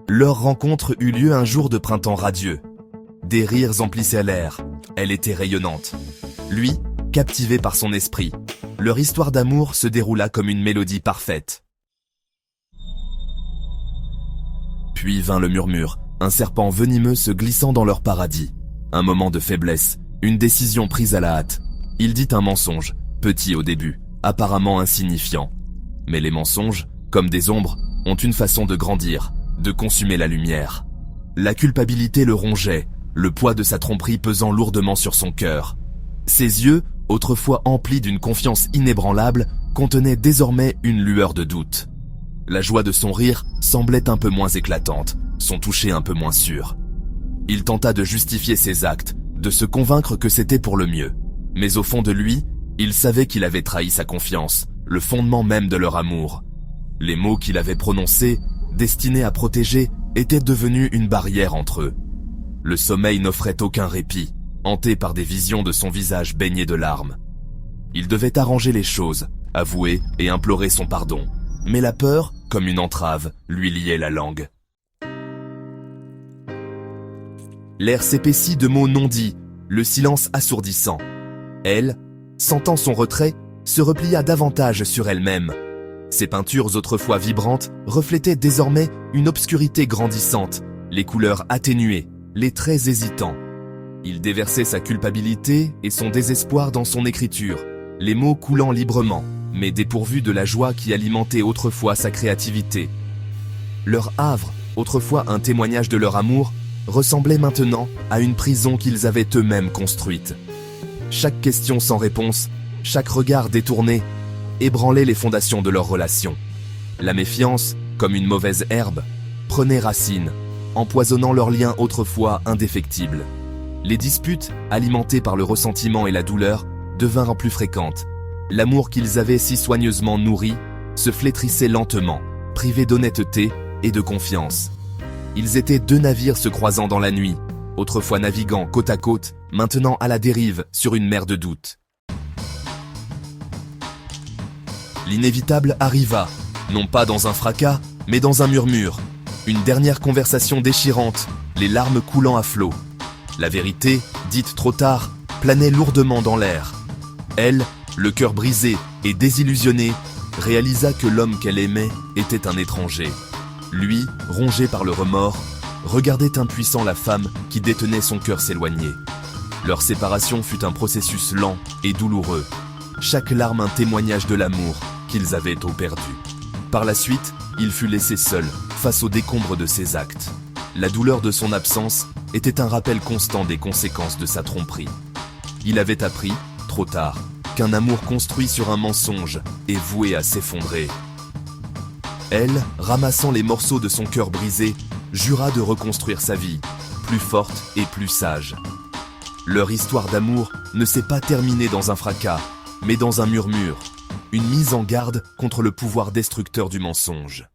Leur rencontre eut lieu un jour de printemps radieux. Des rires emplissaient l'air, elle était rayonnante. Lui, captivé par son esprit, leur histoire d'amour se déroula comme une mélodie parfaite. Puis vint le murmure, un serpent venimeux se glissant dans leur paradis. Un moment de faiblesse, une décision prise à la hâte. Il dit un mensonge, petit au début, apparemment insignifiant. Mais les mensonges, comme des ombres, ont une façon de grandir, de consumer la lumière. La culpabilité le rongeait, le poids de sa tromperie pesant lourdement sur son cœur. Ses yeux, autrefois emplis d'une confiance inébranlable, contenaient désormais une lueur de doute. La joie de son rire semblait un peu moins éclatante, son toucher un peu moins sûr. Il tenta de justifier ses actes, de se convaincre que c'était pour le mieux. Mais au fond de lui, il savait qu'il avait trahi sa confiance, le fondement même de leur amour. Les mots qu'il avait prononcés, destinés à protéger, étaient devenus une barrière entre eux. Le sommeil n'offrait aucun répit, hanté par des visions de son visage baigné de larmes. Il devait arranger les choses, avouer et implorer son pardon. Mais la peur, comme une entrave, lui liait la langue. L'air s'épaissit de mots non dits, le silence assourdissant. Elle, sentant son retrait, se replia davantage sur elle-même. Ses peintures autrefois vibrantes reflétaient désormais une obscurité grandissante, les couleurs atténuées, les traits hésitants. Il déversait sa culpabilité et son désespoir dans son écriture, les mots coulant librement, mais dépourvus de la joie qui alimentait autrefois sa créativité. Leur havre, autrefois un témoignage de leur amour, ressemblait maintenant à une prison qu'ils avaient eux-mêmes construite. Chaque question sans réponse, chaque regard détourné, ébranlait les fondations de leur relation. La méfiance, comme une mauvaise herbe, prenait racine, empoisonnant leurs liens autrefois indéfectibles. Les disputes, alimentées par le ressentiment et la douleur, devinrent plus fréquentes. L'amour qu'ils avaient si soigneusement nourri se flétrissait lentement, privé d'honnêteté et de confiance. Ils étaient deux navires se croisant dans la nuit, autrefois naviguant côte à côte, maintenant à la dérive sur une mer de doute. L'inévitable arriva, non pas dans un fracas, mais dans un murmure. Une dernière conversation déchirante, les larmes coulant à flot. La vérité, dite trop tard, planait lourdement dans l'air. Elle, le cœur brisé et désillusionné, réalisa que l'homme qu'elle aimait était un étranger. Lui, rongé par le remords, regardait impuissant la femme qui détenait son cœur s'éloigner. Leur séparation fut un processus lent et douloureux. Chaque larme un témoignage de l'amour qu'ils avaient tôt perdu. Par la suite, il fut laissé seul face aux décombres de ses actes. La douleur de son absence était un rappel constant des conséquences de sa tromperie. Il avait appris, trop tard, qu'un amour construit sur un mensonge est voué à s'effondrer. Elle, ramassant les morceaux de son cœur brisé, jura de reconstruire sa vie, plus forte et plus sage. Leur histoire d'amour ne s'est pas terminée dans un fracas, mais dans un murmure, une mise en garde contre le pouvoir destructeur du mensonge.